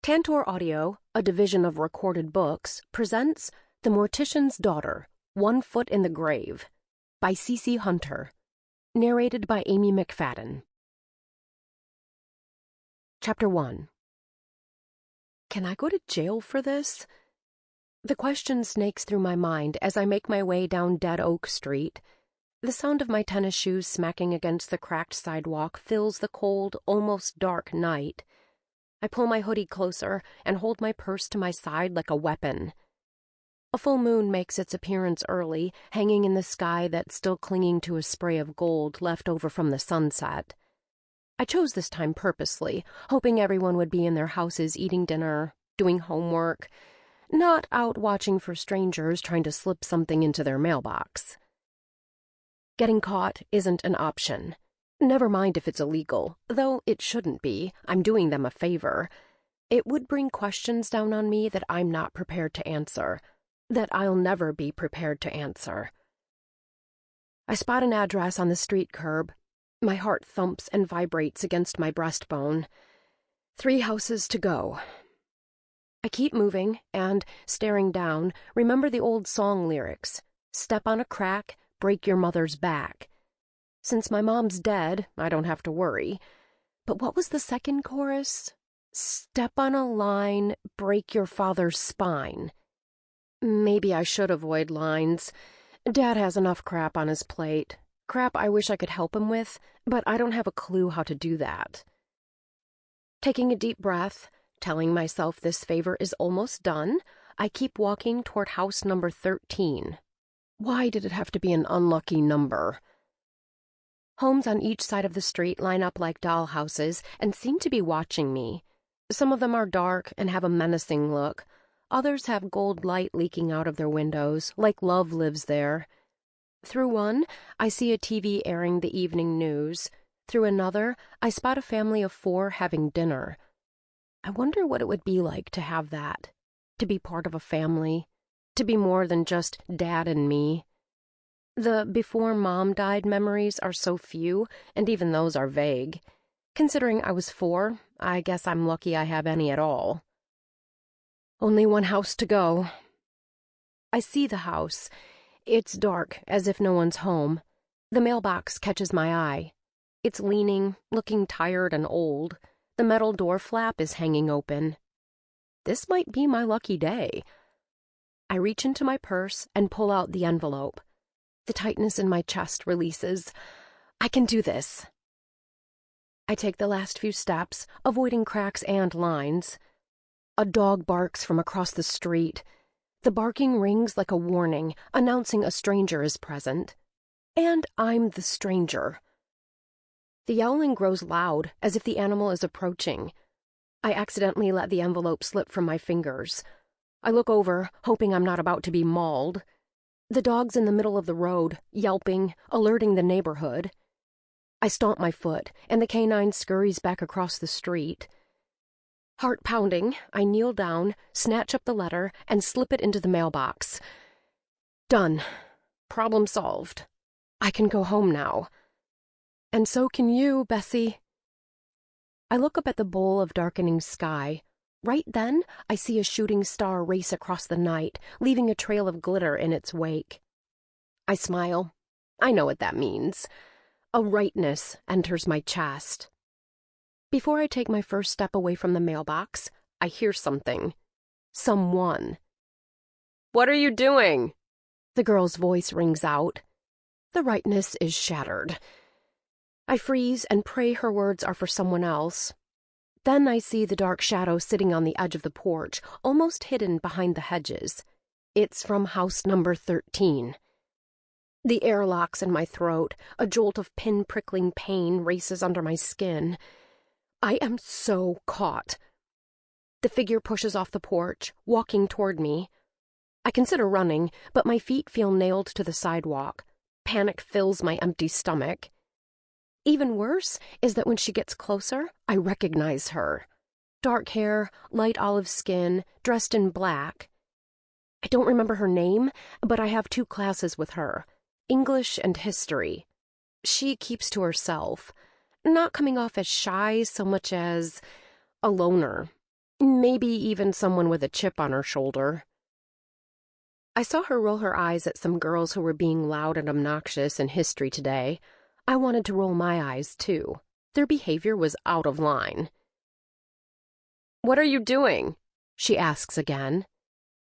Tantor Audio, a division of Recorded Books, presents The Mortician's Daughter, 1 Foot in the Grave, by C.C. Hunter, narrated by Amy Mcfadden. Chapter 1. Can I go to jail for this? The question snakes through my mind as I make my way down Dead Oak Street. The sound of my tennis shoes smacking against the cracked sidewalk fills the cold, almost dark night. I pull my hoodie closer and hold my purse to my side like a weapon. A full moon makes its appearance early, hanging in the sky that's still clinging to a spray of gold left over from the sunset. I chose this time purposely, hoping everyone would be in their houses eating dinner, doing homework, not out watching for strangers trying to slip something into their mailbox. Getting caught isn't an option. Never mind if it's illegal, though it shouldn't be. I'm doing them a favor. It would bring questions down on me that I'm not prepared to answer, that I'll never be prepared to answer. I spot an address on the street curb. My heart thumps and vibrates against my breastbone. 3 houses to go. I keep moving and, staring down, remember the old song lyrics. Step on a crack, break your mother's back. Since my mom's dead, I don't have to worry. But what was the second chorus? Step on a line, break your father's spine. Maybe I should avoid lines. Dad has enough crap on his plate. Crap I wish I could help him with, but I don't have a clue how to do that. Taking a deep breath, telling myself this favor is almost done, I keep walking toward house number 13. Why did it have to be an unlucky number? Homes on each side of the street line up like dollhouses and seem to be watching me. Some of them are dark and have a menacing look. Others have gold light leaking out of their windows, like love lives there. Through one, I see a TV airing the evening news. Through another, I spot a family of 4 having dinner. I wonder what it would be like to have that, to be part of a family, to be more than just Dad and me. The before Mom died memories are so few, and even those are vague. Considering I was 4, I guess I'm lucky I have any at all. Only 1 house to go. I see the house. It's dark, as if no one's home. The mailbox catches my eye. It's leaning, looking tired and old. The metal door flap is hanging open. This might be my lucky day. I reach into my purse and pull out the envelope. The tightness in my chest releases. I can do this. I take the last few steps, avoiding cracks and lines. A dog barks from across the street. The barking rings like a warning, announcing a stranger is present. And I'm the stranger. The yowling grows loud, as if the animal is approaching. I accidentally let the envelope slip from my fingers. I look over, hoping I'm not about to be mauled. The dog's in the middle of the road, yelping, alerting the neighborhood. I stomp my foot, and the canine scurries back across the street. Heart pounding, I kneel down, snatch up the letter, and slip it into the mailbox. Done. Problem solved. I can go home now. And so can you, Bessie. I look up at the bowl of darkening sky. Right then, I see a shooting star race across the night, leaving a trail of glitter in its wake. I smile. I know what that means. A rightness enters my chest. Before I take my first step away from the mailbox, I hear something. Someone. "What are you doing?" The girl's voice rings out. The rightness is shattered. I freeze and pray her words are for someone else. Then I see the dark shadow sitting on the edge of the porch, almost hidden behind the hedges. It's from house number 13. The air locks in my throat. A jolt of pin-prickling pain races under my skin. I am so caught. The figure pushes off the porch, walking toward me. I consider running, but my feet feel nailed to the sidewalk. Panic fills my empty stomach. Even worse is that when she gets closer, I recognize her. Dark hair, light olive skin, dressed in black. I don't remember her name, but I have 2 classes with her, English and history. She keeps to herself, not coming off as shy so much as a loner. Maybe even someone with a chip on her shoulder. I saw her roll her eyes at some girls who were being loud and obnoxious in history today. I wanted to roll my eyes, too. Their behavior was out of line. "What are you doing?" she asks again.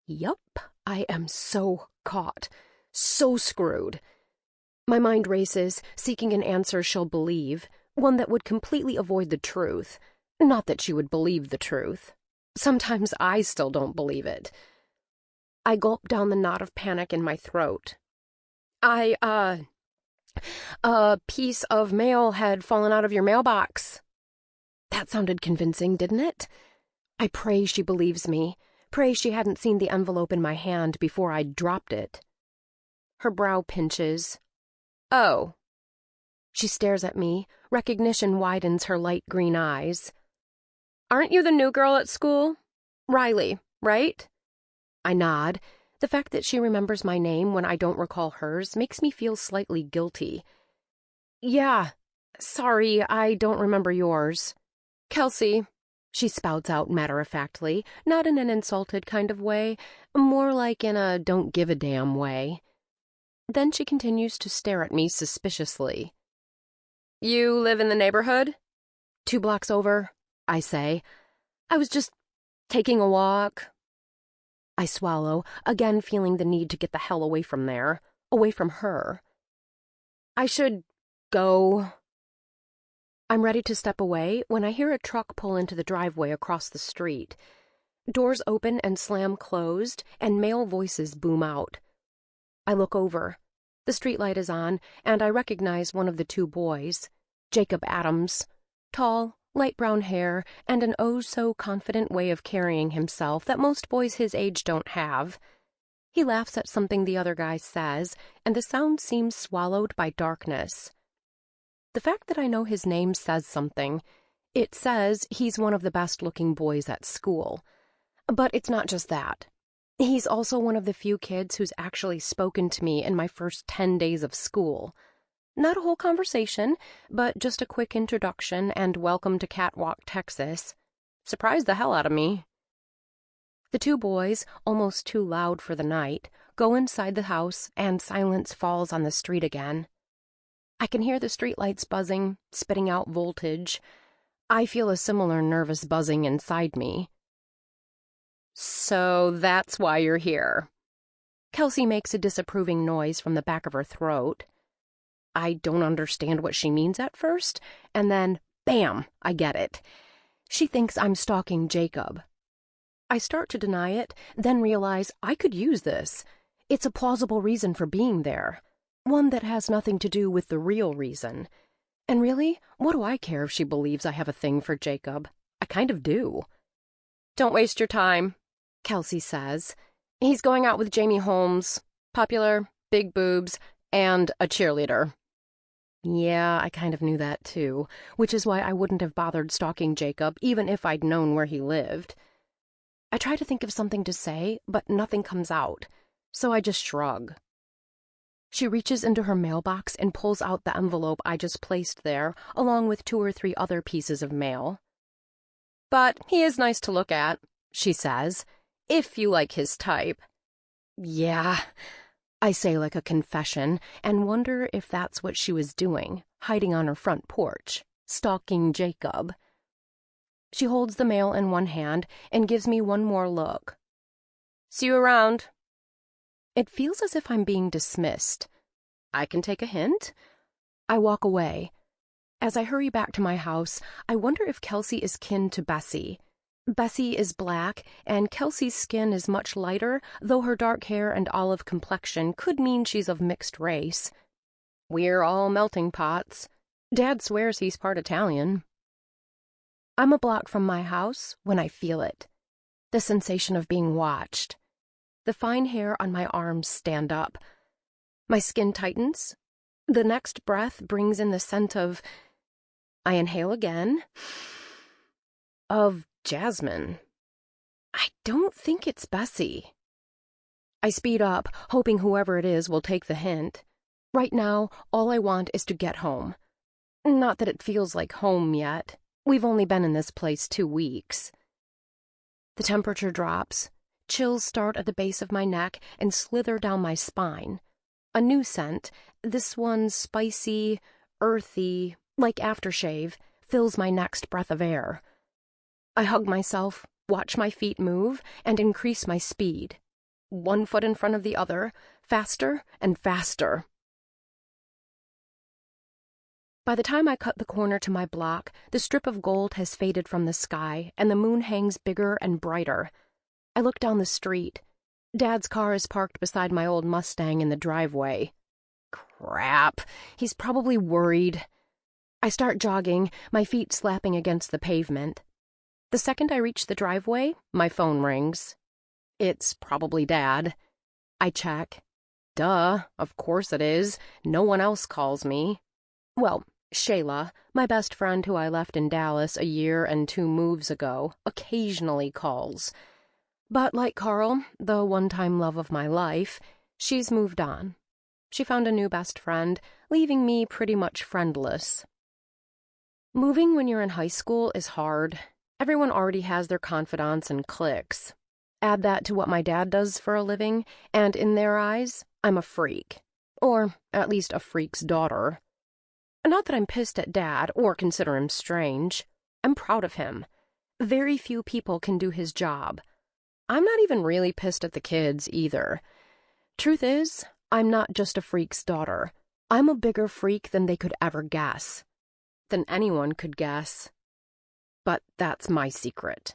Yup, I am so caught, so screwed. My mind races, seeking an answer she'll believe, one that would completely avoid the truth. Not that she would believe the truth. Sometimes I still don't believe it. I gulp down the knot of panic in my throat. A piece of mail had fallen out of your mailbox. That sounded convincing, didn't it? I pray she believes me. Pray she hadn't seen the envelope in my hand before I'd dropped it. Her brow pinches. Oh. She stares at me. Recognition widens her light green eyes. "Aren't you the new girl at school? Riley, right?" I nod. The fact that she remembers my name when I don't recall hers makes me feel slightly guilty. "Yeah. Sorry, I don't remember yours." "Kelsey," she spouts out matter-of-factly, not in an insulted kind of way, more like in a don't-give-a-damn way. Then she continues to stare at me suspiciously. "You live in the neighborhood?" "2 blocks over," I say. "I was just taking a walk." I swallow, again feeling the need to get the hell away from there, away from her. "I should go." I'm ready to step away when I hear a truck pull into the driveway across the street. Doors open and slam closed, and male voices boom out. I look over. The streetlight is on, and I recognize one of the 2 boys, Jacob Adams. Tall, light brown hair, and an oh-so-confident way of carrying himself that most boys his age don't have. He laughs at something the other guy says, and the sound seems swallowed by darkness. The fact that I know his name says something. It says he's one of the best-looking boys at school. But it's not just that. He's also one of the few kids who's actually spoken to me in my first 10 days of school. Not a whole conversation, but just a quick introduction and welcome to Catwalk, Texas. Surprised the hell out of me. The 2 boys, almost too loud for the night, go inside the house and silence falls on the street again. I can hear the streetlights buzzing, spitting out voltage. I feel a similar nervous buzzing inside me. "So that's why you're here." Kelsey makes a disapproving noise from the back of her throat. I don't understand what she means at first, and then, bam, I get it. She thinks I'm stalking Jacob. I start to deny it, then realize I could use this. It's a plausible reason for being there. One that has nothing to do with the real reason. And really, what do I care if she believes I have a thing for Jacob? I kind of do. "Don't waste your time," Kelsey says. "He's going out with Jamie Holmes. Popular, big boobs, and a cheerleader." Yeah, I kind of knew that too, which is why I wouldn't have bothered stalking Jacob even if I'd known where he lived. I try to think of something to say, but nothing comes out, so I just shrug. She reaches into her mailbox and pulls out the envelope I just placed there, along with 2 or 3 other pieces of mail. "But he is nice to look at," she says, "if you like his type." Yeah, I say like a confession, and wonder if that's what she was doing, hiding on her front porch, stalking Jacob. She holds the mail in one hand and gives me one more look. "See you around." It feels as if I'm being dismissed. I can take a hint. I walk away. As I hurry back to my house, I wonder if Kelsey is kin to Bessie. Bessie is black, and Kelsey's skin is much lighter, though her dark hair and olive complexion could mean she's of mixed race. We're all melting pots. Dad swears he's part Italian. I'm a block from my house when I feel it. The sensation of being watched. The fine hair on my arms stand up. My skin tightens. The next breath brings in the scent of... I inhale again. Of jasmine. I don't think it's Bessie. I speed up, hoping whoever it is will take the hint. Right now, all I want is to get home. Not that it feels like home yet. We've only been in this place 2 weeks. The temperature drops. Chills start at the base of my neck and slither down my spine. A new scent, this one spicy, earthy, like aftershave, fills my next breath of air. I hug myself, watch my feet move, and increase my speed. One foot in front of the other, faster and faster. By the time I cut the corner to my block, the strip of gold has faded from the sky, and the moon hangs bigger and brighter. I look down the street. Dad's car is parked beside my old Mustang in the driveway. Crap, he's probably worried. I start jogging, my feet slapping against the pavement. The second I reach the driveway, my phone rings. It's probably Dad. I check. Duh, of course it is. No one else calls me. Well, Shayla, my best friend who I left in Dallas a year and 2 moves ago, occasionally calls. But like Carl, the one-time love of my life, she's moved on. She found a new best friend, leaving me pretty much friendless. Moving when you're in high school is hard. Everyone already has their confidants and cliques. Add that to what my dad does for a living, and in their eyes, I'm a freak. Or at least a freak's daughter. Not that I'm pissed at Dad or consider him strange. I'm proud of him. Very few people can do his job. I'm not even really pissed at the kids either. Truth is, I'm not just a freak's daughter. I'm a bigger freak than they could ever guess. Than anyone could guess. But that's my secret.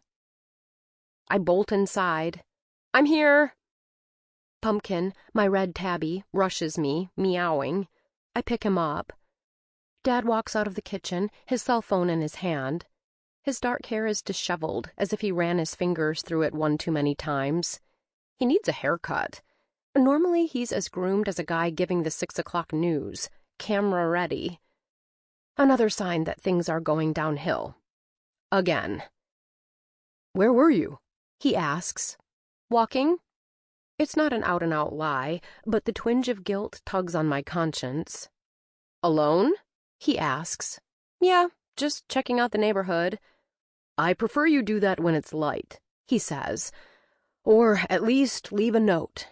I bolt inside. I'm here. Pumpkin, my red tabby, rushes me, meowing. I pick him up. Dad walks out of the kitchen, his cell phone in his hand. His dark hair is disheveled, as if he ran his fingers through it one too many times. He needs a haircut. Normally, he's as groomed as a guy giving the 6 o'clock news, camera ready. Another sign that things are going downhill. Again. Where were you? He asks. Walking? It's not an out-and-out lie, but the twinge of guilt tugs on my conscience. Alone? He asks. Yeah, just checking out the neighborhood. I prefer you do that when it's light, he says. Or at least leave a note.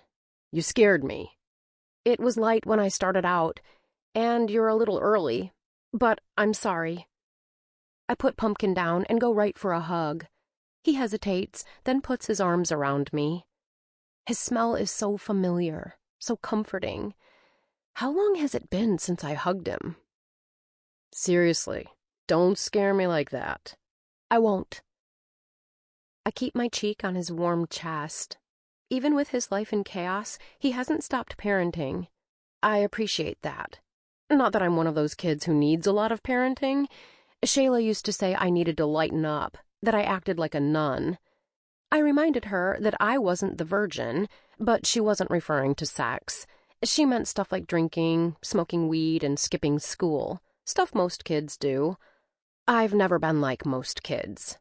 You scared me. It was light when I started out, and you're a little early, but I'm sorry. I put Pumpkin down and go right for a hug. He hesitates, then puts his arms around me. His smell is so familiar, so comforting. How long has it been since I hugged him? Seriously, don't scare me like that. I won't. I keep my cheek on his warm chest. Even with his life in chaos, he hasn't stopped parenting. I appreciate that. Not that I'm one of those kids who needs a lot of parenting. Shayla used to say I needed to lighten up, that I acted like a nun. I reminded her that I wasn't the virgin, but she wasn't referring to sex. She meant stuff like drinking, smoking weed, and skipping school. Stuff most kids do. I've never been like most kids.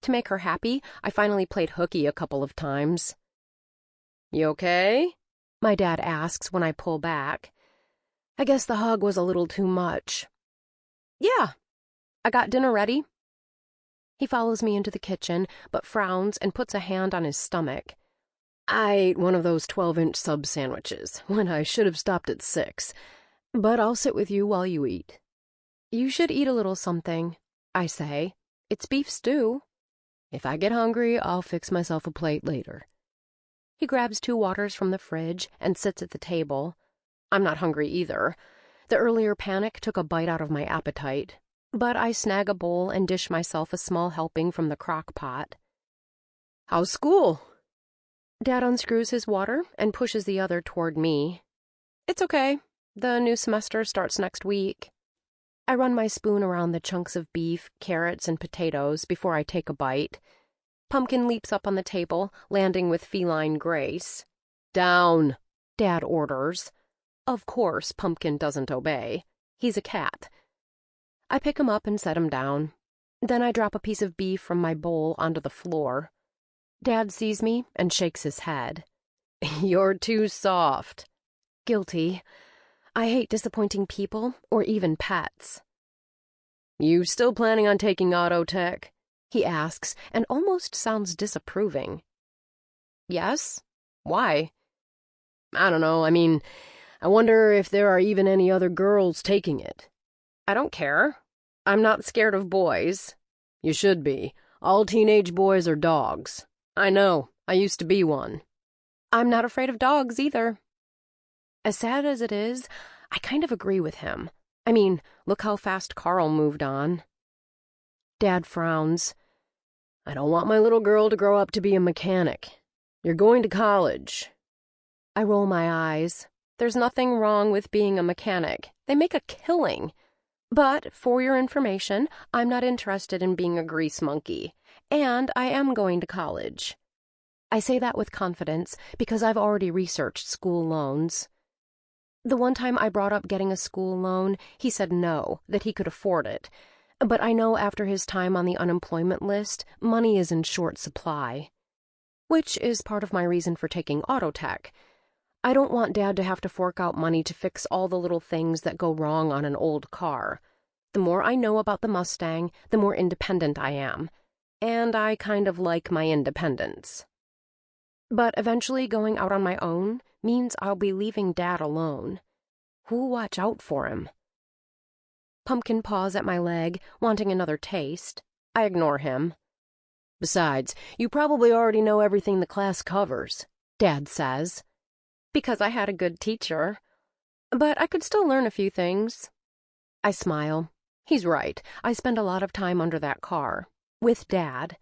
To make her happy, I finally played hooky a couple of times. You okay? My dad asks when I pull back. I guess the hug was a little too much. Yeah, I got dinner ready. He follows me into the kitchen, but frowns and puts a hand on his stomach. I ate one of those 12-inch sub sandwiches when I should have stopped at 6. But I'll sit with you while you eat. You should eat a little something, I say. It's beef stew. If I get hungry, I'll fix myself a plate later. He grabs 2 waters from the fridge and sits at the table. I'm not hungry either. The earlier panic took a bite out of my appetite. But I snag a bowl and dish myself a small helping from the crock pot. How's school? Dad unscrews his water and pushes the other toward me. It's okay. The new semester starts next week. I run my spoon around the chunks of beef, carrots, and potatoes before I take a bite. Pumpkin leaps up on the table, landing with feline grace. Down, Dad orders. Of course, Pumpkin doesn't obey. He's a cat. I pick him up and set him down. Then I drop a piece of beef from my bowl onto the floor. Dad sees me and shakes his head. You're too soft. Guilty. I hate disappointing people or even pets. You still planning on taking auto tech? he asks, and almost sounds disapproving. Yes? Why? I don't know, I wonder if there are even any other girls taking it. I don't care. I'm not scared of boys. You should be. All teenage boys are dogs. I know. I used to be one. I'm not afraid of dogs either. As sad as it is, I kind of agree with him. Look how fast Carl moved on. Dad frowns. I don't want my little girl to grow up to be a mechanic. You're going to college. I roll my eyes. There's nothing wrong with being a mechanic. They make a killing. But, for your information, I'm not interested in being a grease monkey. And I am going to college. I say that with confidence because I've already researched school loans. The one time I brought up getting a school loan, he said no, that he could afford it. But I know after his time on the unemployment list, money is in short supply. Which is part of my reason for taking auto tech. I don't want Dad to have to fork out money to fix all the little things that go wrong on an old car. The more I know about the Mustang, the more independent I am. And I kind of like my independence. But eventually going out on my own means I'll be leaving Dad alone. Who'll watch out for him? Pumpkin paws at my leg, wanting another taste. I ignore him. Besides, you probably already know everything the class covers, Dad says. Because I had a good teacher. But I could still learn a few things. I smile. He's right. I spend a lot of time under that car. With Dad.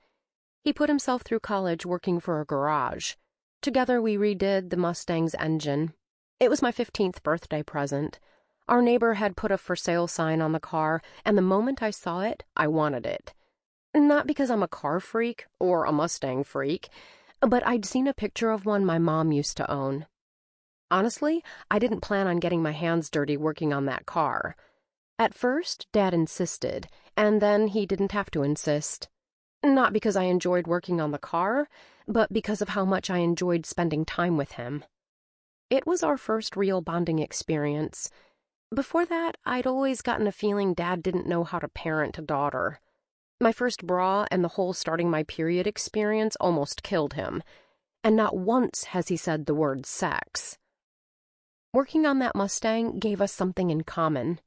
He put himself through college working for a garage. Together we redid the Mustang's engine. It was my 15th birthday present. Our neighbor had put a for sale sign on the car, and the moment I saw it, I wanted it. Not because I'm a car freak or a Mustang freak, but I'd seen a picture of one my mom used to own. Honestly, I didn't plan on getting my hands dirty working on that car. At first, Dad insisted, and then he didn't have to insist. Not because I enjoyed working on the car, but because of how much I enjoyed spending time with him. It was our first real bonding experience. Before that, I'd always gotten a feeling Dad didn't know how to parent a daughter. My first bra and the whole starting my period experience almost killed him, and not once has he said the word sex. Working on that Mustang gave us something in common.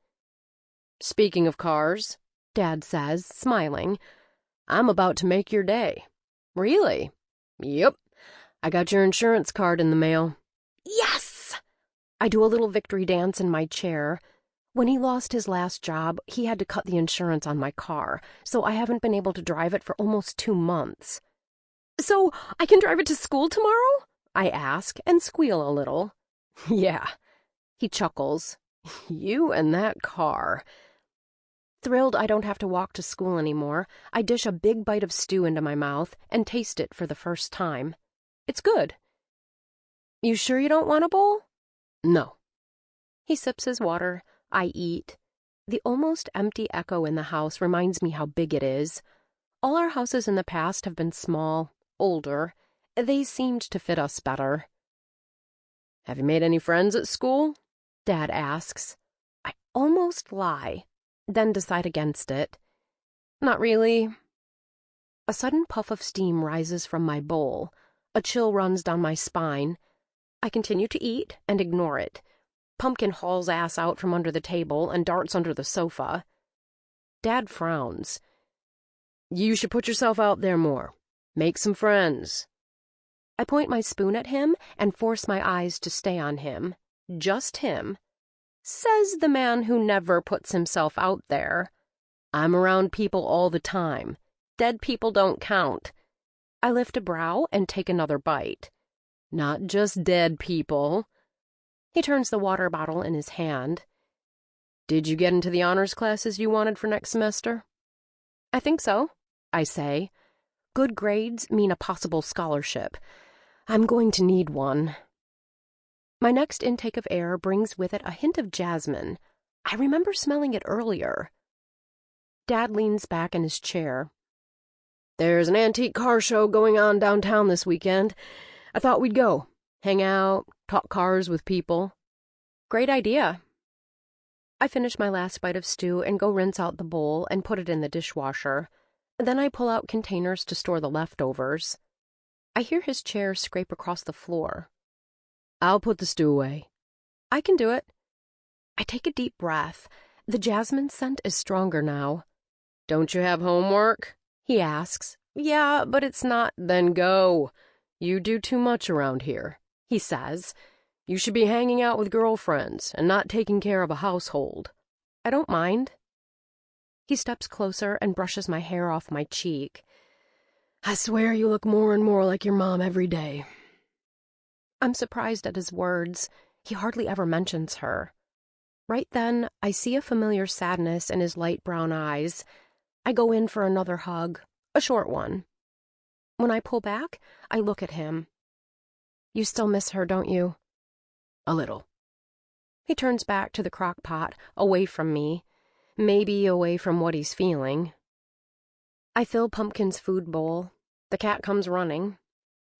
Speaking of cars, Dad says, smiling, I'm about to make your day. Really? Yep. I got your insurance card in the mail. Yes! I do a little victory dance in my chair. When he lost his last job, he had to cut the insurance on my car, so I haven't been able to drive it for almost 2 months. So I can drive it to school tomorrow? I ask and squeal a little. Yeah. He chuckles. You and that car. Thrilled I don't have to walk to school anymore, I dish a big bite of stew into my mouth and taste it for the first time. It's good. You sure you don't want a bowl? No. He sips his water. I eat. The almost empty echo in the house reminds me how big it is. All our houses in the past have been small, older. They seemed to fit us better. Have you made any friends at school? Dad asks. I almost lie, then decide against it. Not really. A sudden puff of steam rises from my bowl. A chill runs down my spine. I continue to eat and ignore it. Pumpkin hauls ass out from under the table and darts under the sofa. Dad frowns. You should put yourself out there more. Make some friends. I point my spoon at him and force my eyes to stay on him. Just him. Says the man who never puts himself out there. I'm around people all the time. Dead people don't count. I lift a brow and take another bite. Not just dead people. He turns the water bottle in his hand. Did you get into the honors classes you wanted for next semester? I think so, I say. Good grades mean a possible scholarship. I'm going to need one. My next intake of air brings with it a hint of jasmine. I remember smelling it earlier. Dad leans back in his chair. There's an antique car show going on downtown this weekend. I thought we'd go. Hang out, talk cars with people. Great idea. I finish my last bite of stew and go rinse out the bowl and put it in the dishwasher. Then I pull out containers to store the leftovers. I hear his chair scrape across the floor. I'll put the stew away. I can do it. I take a deep breath. The jasmine scent is stronger now. Don't you have homework? He asks. Yeah, but it's not. Then go. You do too much around here, he says. You should be hanging out with girlfriends and not taking care of a household. I don't mind. He steps closer and brushes my hair off my cheek. I swear you look more and more like your mom every day. I'm surprised at his words. He hardly ever mentions her. Right then, I see a familiar sadness in his light brown eyes. I go in for another hug, a short one. When I pull back, I look at him. You still miss her, don't you? A little. He turns back to the crock pot, away from me, maybe away from what he's feeling. I fill Pumpkin's food bowl. The cat comes running.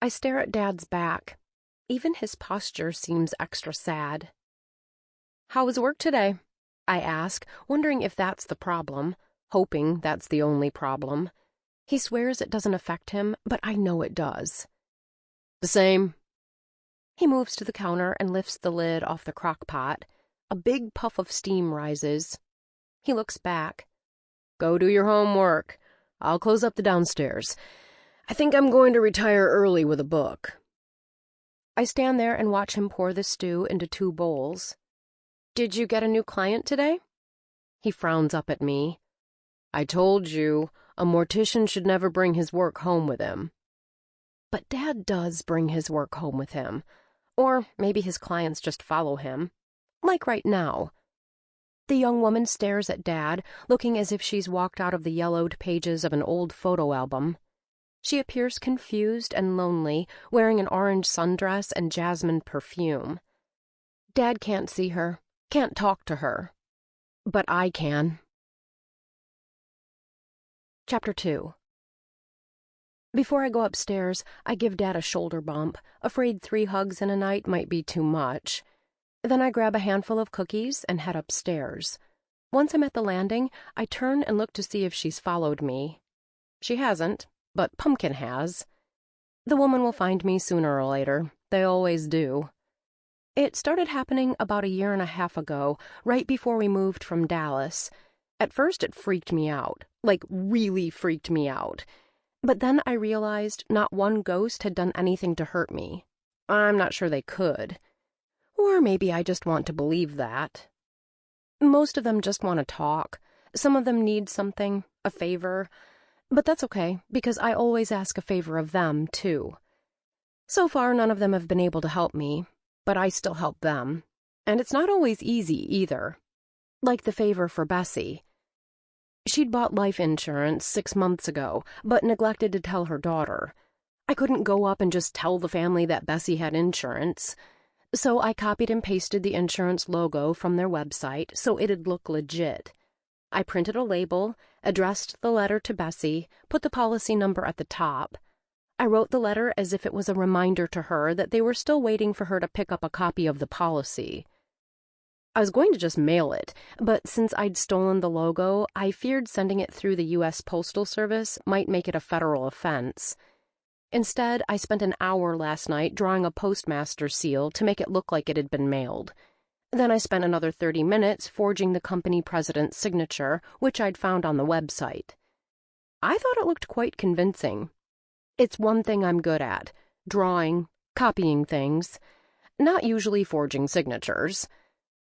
I stare at Dad's back. Even his posture seems extra sad. How was work today? I ask, wondering if that's the problem, hoping that's the only problem. He swears it doesn't affect him, but I know it does. The same. He moves to the counter and lifts the lid off the crock pot. A big puff of steam rises. He looks back. Go do your homework. I'll close up the downstairs. I think I'm going to retire early with a book. I stand there and watch him pour the stew into 2 bowls. Did you get a new client today? He frowns up at me. I told you, a mortician should never bring his work home with him. But Dad does bring his work home with him. Or maybe his clients just follow him. Like right now. The young woman stares at Dad, looking as if she's walked out of the yellowed pages of an old photo album. She appears confused and lonely, wearing an orange sundress and jasmine perfume. Dad can't see her, can't talk to her. But I can. Chapter 2. Before I go upstairs, I give Dad a shoulder bump, afraid 3 hugs in a night might be too much. Then I grab a handful of cookies and head upstairs. Once I'm at the landing, I turn and look to see if she's followed me. She hasn't, but Pumpkin has. The woman will find me sooner or later. They always do. It started happening about 1.5 years ago, right before we moved from Dallas. At first it freaked me out, like really freaked me out. But then I realized not one ghost had done anything to hurt me. I'm not sure they could. Or maybe I just want to believe that. Most of them just want to talk. Some of them need something, a favor. But that's okay, because I always ask a favor of them, too. So far, none of them have been able to help me, but I still help them. And it's not always easy, either. Like the favor for Bessie. She'd bought life insurance 6 months ago, but neglected to tell her daughter. I couldn't go up and just tell the family that Bessie had insurance. So I copied and pasted the insurance logo from their website so it'd look legit. I printed a label, addressed the letter to Bessie, put the policy number at the top. I wrote the letter as if it was a reminder to her that they were still waiting for her to pick up a copy of the policy. I was going to just mail it, but since I'd stolen the logo, I feared sending it through the U.S. Postal Service might make it a federal offense. Instead, I spent an hour last night drawing a postmaster's seal to make it look like it had been mailed. Then I spent another 30 minutes forging the company president's signature, which I'd found on the website. I thought it looked quite convincing. It's one thing I'm good at, drawing, copying things, not usually forging signatures.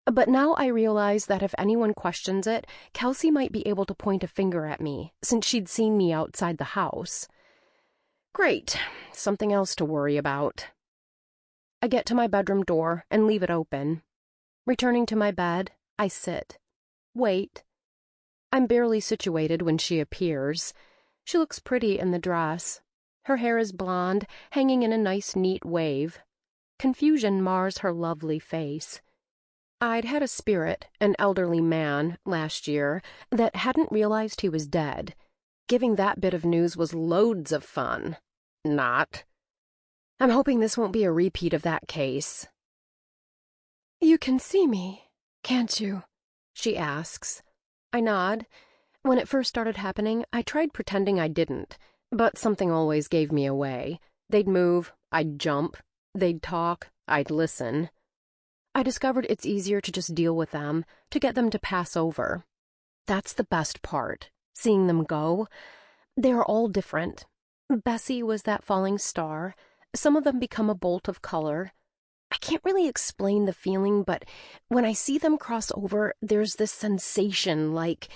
But now I realize that if anyone questions it, Kelsey might be able to point a finger at me, since she'd seen me outside the house. Great, something else to worry about. I get to my bedroom door and leave it open. Returning to my bed, I sit. Wait. I'm barely situated when she appears. She looks pretty in the dress. Her hair is blonde, hanging in a nice neat wave. Confusion mars her lovely face. I'd had a spirit, an elderly man, last year, that hadn't realized he was dead. Giving that bit of news was loads of fun. Not. I'm hoping this won't be a repeat of that case. You can see me, can't you? She asks. I nod. When it first started happening, I tried pretending I didn't, but something always gave me away. They'd move, I'd jump, they'd talk, I'd listen. I discovered it's easier to just deal with them, to get them to pass over. That's the best part, seeing them go. They are all different. Bessie was that falling star. Some of them become a bolt of color. I can't really explain the feeling, but when I see them cross over, there's this sensation like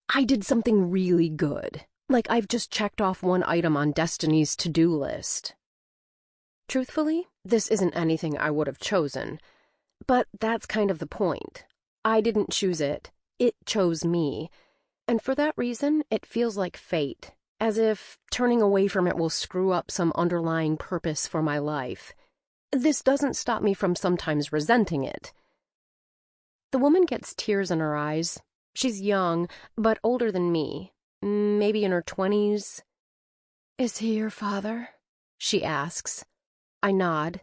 I did something really good, like I've just checked off one item on Destiny's to-do list. Truthfully, this isn't anything I would have chosen, but that's kind of the point. I didn't choose it. It chose me. And for that reason, it feels like fate, as if turning away from it will screw up some underlying purpose for my life. This doesn't stop me from sometimes resenting it. The woman gets tears in her eyes. She's young, but older than me, maybe in her 20s. "Is he your father?" she asks. I nod.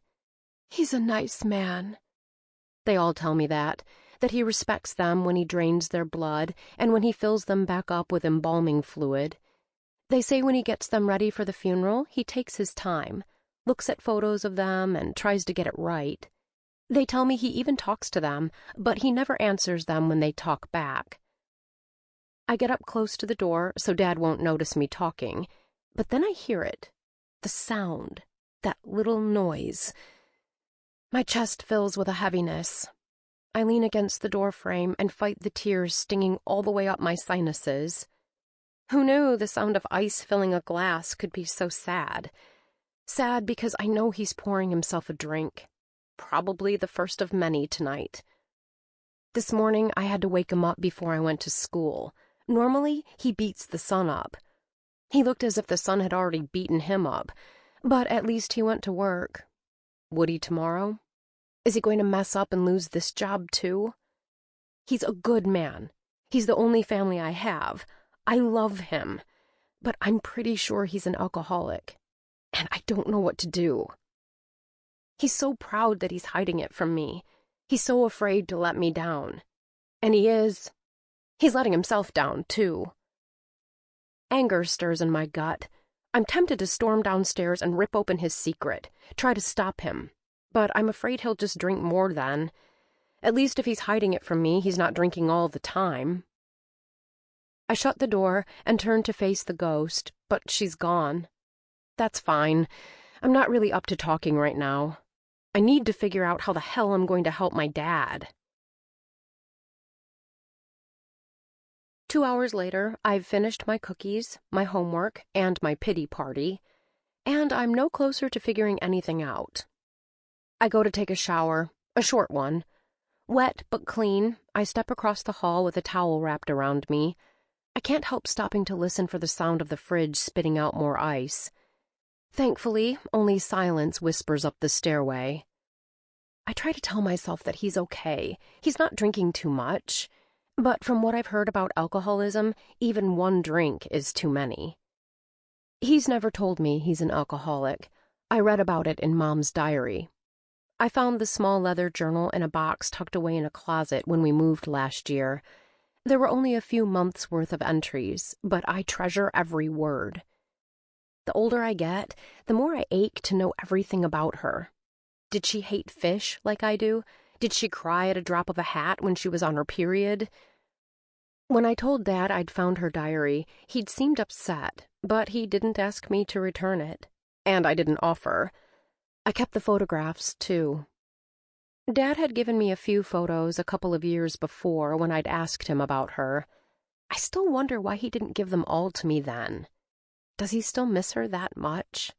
"He's a nice man." They all tell me that he respects them when he drains their blood and when he fills them back up with embalming fluid. They say when he gets them ready for the funeral, he takes his time, looks at photos of them and tries to get it right. They tell me he even talks to them, but he never answers them when they talk back. I get up close to the door so Dad won't notice me talking, but then I hear it. The sound. That little noise. My chest fills with a heaviness. I lean against the doorframe and fight the tears stinging all the way up my sinuses. Who knew the sound of ice filling a glass could be so sad? Sad because I know he's pouring himself a drink. Probably the first of many tonight. This morning I had to wake him up before I went to school. Normally, he beats the sun up. He looked as if the sun had already beaten him up, but at least he went to work. Would he tomorrow? Is he going to mess up and lose this job too? He's a good man. He's the only family I have. I love him, but I'm pretty sure he's an alcoholic, and I don't know what to do. He's so proud that he's hiding it from me. He's so afraid to let me down. And he is. He's letting himself down, too. Anger stirs in my gut. I'm tempted to storm downstairs and rip open his secret, try to stop him. But I'm afraid he'll just drink more then. At least if he's hiding it from me, he's not drinking all the time. I shut the door and turn to face the ghost, but she's gone. That's fine. I'm not really up to talking right now. I need to figure out how the hell I'm going to help my dad. 2 hours later, I've finished my cookies, my homework, and my pity party, and I'm no closer to figuring anything out. I go to take a shower, a short one. Wet but clean, I step across the hall with a towel wrapped around me. I can't help stopping to listen for the sound of the fridge spitting out more ice. Thankfully, only silence whispers up the stairway. I try to tell myself that he's okay. He's not drinking too much. But from what I've heard about alcoholism, even one drink is too many. He's never told me he's an alcoholic. I read about it in Mom's diary. I found the small leather journal in a box tucked away in a closet when we moved last year. There were only a few months' worth of entries, but I treasure every word. The older I get, the more I ache to know everything about her. Did she hate fish like I do? Did she cry at a drop of a hat when she was on her period? When I told Dad I'd found her diary, he'd seemed upset, but he didn't ask me to return it. And I didn't offer. I kept the photographs, too. Dad had given me a few photos a couple of years before when I'd asked him about her. I still wonder why he didn't give them all to me then. Does he still miss her that much?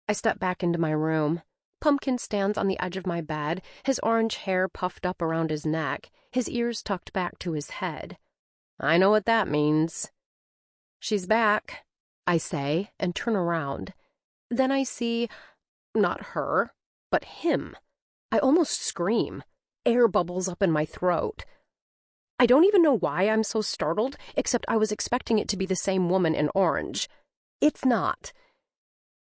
I step back into my room. Pumpkin stands on the edge of my bed, his orange hair puffed up around his neck, his ears tucked back to his head. I know what that means. She's back, I say, and turn around. Then I see, not her, but him. I almost scream. Air bubbles up in my throat. I don't even know why I'm so startled, except I was expecting it to be the same woman in orange. It's not.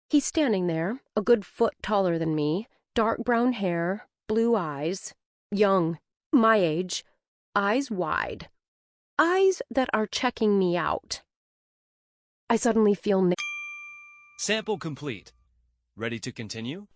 He's standing there, a good foot taller than me, dark brown hair, blue eyes, young, my age, eyes wide. Eyes that are checking me out. I suddenly feel Sample complete. Ready to continue?